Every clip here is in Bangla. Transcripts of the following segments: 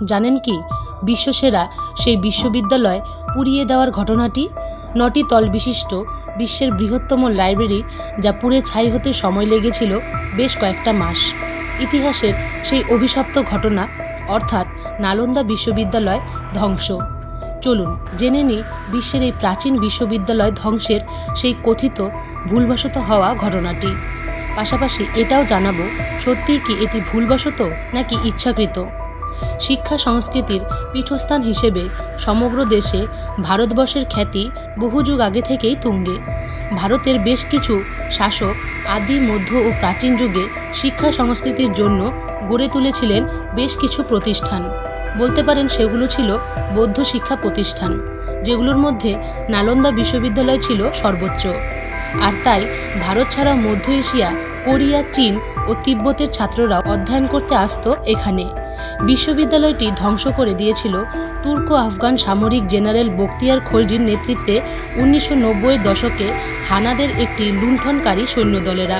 জানেন কি বিশ্বসেরা সেই বিশ্ববিদ্যালয় পুড়িয়ে দেওয়ার ঘটনাটি? 9টি তল বিশিষ্ট বিশ্বের বৃহত্তম লাইব্রেরি, যা পুড়ে ছাই হতে সময় লেগেছিল বেশ কয়েকটা মাস। ইতিহাসের সেই অভিশপ্ত ঘটনা, অর্থাৎ নালন্দা বিশ্ববিদ্যালয় ধ্বংস। চলুন জেনে নিই বিশ্বের এই প্রাচীন বিশ্ববিদ্যালয় ধ্বংসের সেই কথিত ভুলবশত হওয়া ঘটনাটি। পাশাপাশি এটাও জানাবো সত্যিই কি এটি ভুলবশত নাকি ইচ্ছাকৃত। শিক্ষা সংস্কৃতির পীঠস্থান হিসেবে সমগ্র দেশে ভারতবর্ষের খ্যাতি বহু যুগ আগে থেকেই তুঙ্গে। ভারতের বেশ কিছু শাসক আদি, মধ্য ও প্রাচীন যুগে শিক্ষা সংস্কৃতির জন্য গড়ে তুলেছিলেন বেশ কিছু প্রতিষ্ঠান। বলতে পারেন সেগুলো ছিল বৌদ্ধ শিক্ষা প্রতিষ্ঠান, যেগুলোর মধ্যে নালন্দা বিশ্ববিদ্যালয় ছিল সর্বোচ্চ। আর তাই ভারত ছাড়াও মধ্য এশিয়া, কোরিয়া, চীন ও তিব্বতের ছাত্ররা অধ্যয়ন করতে আসত এখানে। বিশ্ববিদ্যালয়টি ধ্বংস করে দিয়েছিল তুর্ক আফগান সামরিক জেনারেল বখতিয়ার খলজির নেতৃত্বে 1990-এর দশকে হানাদের একটি লুণ্ঠনকারী সৈন্যদলেরা।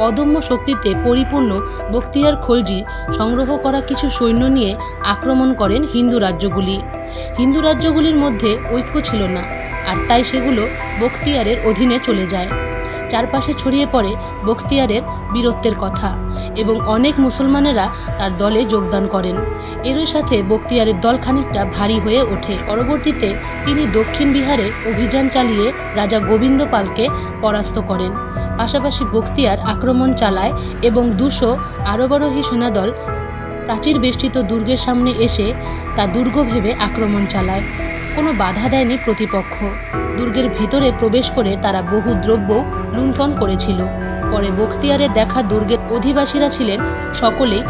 অদম্য শক্তিতে পরিপূর্ণ বখতিয়ার খলজি সংগ্রহ করা কিছু সৈন্য নিয়ে আক্রমণ করেন হিন্দু রাজ্যগুলি। হিন্দু রাজ্যগুলির মধ্যে ঐক্য ছিল না, আর তাই সেগুলো বখতিয়ারের অধীনে চলে যায়। চারপাশে ছড়িয়ে পড়ে বখতিয়ারের বীরত্বের কথা এবং অনেক মুসলমানেরা তার দলে যোগদান করেন। এরই সাথে বখতিয়ারের দল খানিকটা ভারী হয়ে ওঠে। পরবর্তীতে তিনি দক্ষিণ বিহারে অভিযান চালিয়ে রাজা গোবিন্দ পালকে পরাস্ত করেন। পাশাপাশি বখতিয়ার আক্রমণ চালায় এবং 200 আরবারোহী সেনাদল প্রাচীর বেষ্টিত দুর্গের সামনে এসে তা দুর্গ ভেবে আক্রমণ চালায়। কোনো বাধা দেয়নি প্রতিপক্ষ। দুর্গের ভেতরে প্রবেশ করে তারা বহু দ্রব্য লুণ্ঠন করেছিল। পরে বখতিয়ারের দেখা দুর্গের অধিবাসীরা ছিলেন সকলেই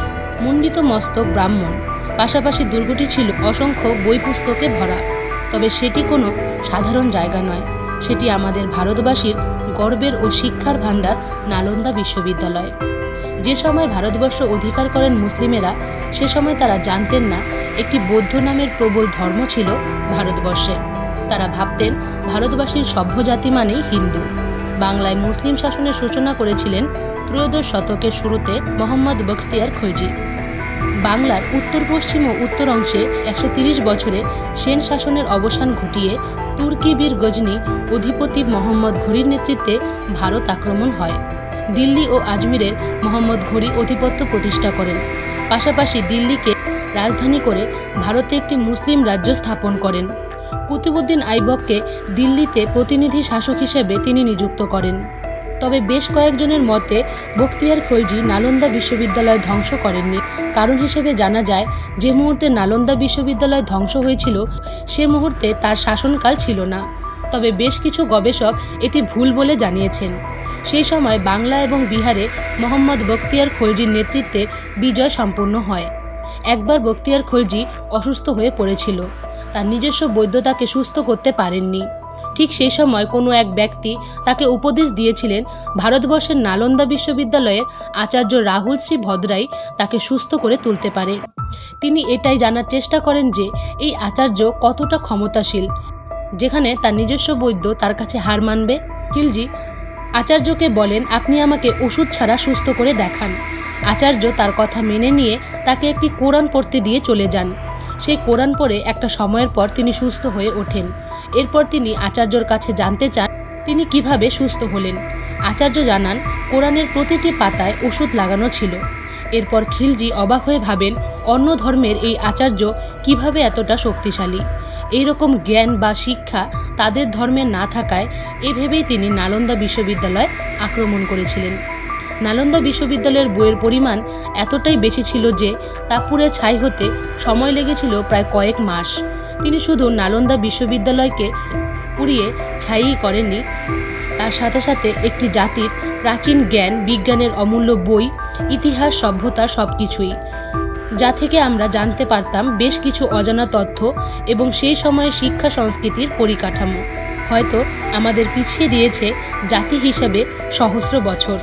মুণ্ডিত মস্তক ব্রাহ্মণ। পাশাপাশি দুর্গটি ছিল অসংখ্য বই পুস্তকে ভরা। তবে সেটি কোনো সাধারণ জায়গা নয়, সেটি আমাদের ভারতবাসীর গর্বের ও শিক্ষার ভাণ্ডার নালন্দা বিশ্ববিদ্যালয়। যে সময় ভারতবর্ষ অধিকার করেন মুসলিমেরা, সে সময় তারা জানতেন না একটি বৌদ্ধ নামের প্রবল ধর্ম ছিল ভারতবর্ষে। তারা ভাবতেন ভারতবাসীর সভ্য জাতি মানেই হিন্দু। বাংলায় মুসলিম শাসনের সূচনা করেছিলেন 13শ শতকের শুরুতে মোহাম্মদ বখতিয়ার খলজি। বাংলার উত্তর পশ্চিম ও উত্তর অংশে 130 বছরে সেন শাসনের অবসান ঘটিয়ে তুর্কি বীর গজনি অধিপতি মোহাম্মদ ঘুরির নেতৃত্বে ভারত আক্রমণ হয়। দিল্লি ও আজমিরের মোহাম্মদ ঘুরি আধিপত্য প্রতিষ্ঠা করেন। পাশাপাশি দিল্লিকে রাজধানী করে ভারতে একটি মুসলিম রাজ্য স্থাপন করেন। কুতুবউদ্দিন আইবককে দিল্লিতে প্রতিনিধি শাসক হিসেবে তিনি নিযুক্ত করেন। তবে বেশ কয়েকজনের মতে বখতিয়ার খলজি নালন্দা বিশ্ববিদ্যালয় ধ্বংস করেননি। কারণ হিসেবে জানা যায়, যে মুহূর্তে নালন্দা বিশ্ববিদ্যালয় ধ্বংস হয়েছিল সে মুহূর্তে তার শাসনকাল ছিল না। তবে বেশ কিছু গবেষক এটি ভুল বলে জানিয়েছেন। সেই সময় বাংলা এবং বিহারে মোহাম্মদ বখতিয়ার খলজির নেতৃত্বে বিজয় সম্পন্ন হয়। একবার বখতিয়ার খলজি অসুস্থ হয়ে পড়েছিল, তার নিজস্ব বৈদ্য তাকে সুস্থ করতে পারেননি। ঠিক সেই সময় কোনো এক ব্যক্তি তাকে উপদেশ দিয়েছিলেন ভারতবর্ষের নালন্দা বিশ্ববিদ্যালয়ের আচার্য রাহুল শ্রী ভদ্রাই তাকে সুস্থ করে তুলতে পারে। তিনি এটাই জানার চেষ্টা করেন যে এই আচার্য কতটা ক্ষমতাশীল, যেখানে তার নিজস্ব বৈদ্য তার কাছে হার মানবে। খিলজি আচার্যকে বলেন, আপনি আমাকে ওষুধ ছাড়া সুস্থ করে দেখান। আচার্য তার কথা মেনে নিয়ে তাকে একটি কোরআন পড়তে দিয়ে চলে যান। সেই কোরআন পড়ে একটা সময়ের পর তিনি সুস্থ হয়ে ওঠেন। এরপর তিনি আচার্যর কাছে জানতে চান তিনি কিভাবে সুস্থ হলেন। আচার্য জানান, কোরআনের প্রতিটি পাতায় ওষুধ লাগানো ছিল। এরপর খিলজি অবাক হয়ে ভাবেন, অন্য ধর্মের এই আচার্য কিভাবে এতটা শক্তিশালী। এইরকম জ্ঞান বা শিক্ষা তাদের ধর্মে না থাকায় এ ভেবেই তিনি নালন্দা বিশ্ববিদ্যালয় আক্রমণ করেছিলেন। নালন্দা বিশ্ববিদ্যালয়ের বইয়ের পরিমাণ এতটাই বেশি ছিল যে তা পুড়ে ছাই হতে সময় লেগেছিল প্রায় কয়েক মাস। তিনি শুধু নালন্দা বিশ্ববিদ্যালয়কে পুড়িয়ে ছাই করেননি, তার সাথে সাথে একটি জাতির প্রাচীন জ্ঞান বিজ্ঞানের অমূল্য বই, ইতিহাস, সভ্যতা সবকিছুই, যা থেকে আমরা জানতে পারতাম বেশ কিছু অজানা তথ্য এবং সেই সময়ের শিক্ষা সংস্কৃতির পরিকাঠামো হয়তো আমাদের পিছিয়ে দিয়েছে জাতি হিসেবে সহস্র বছর।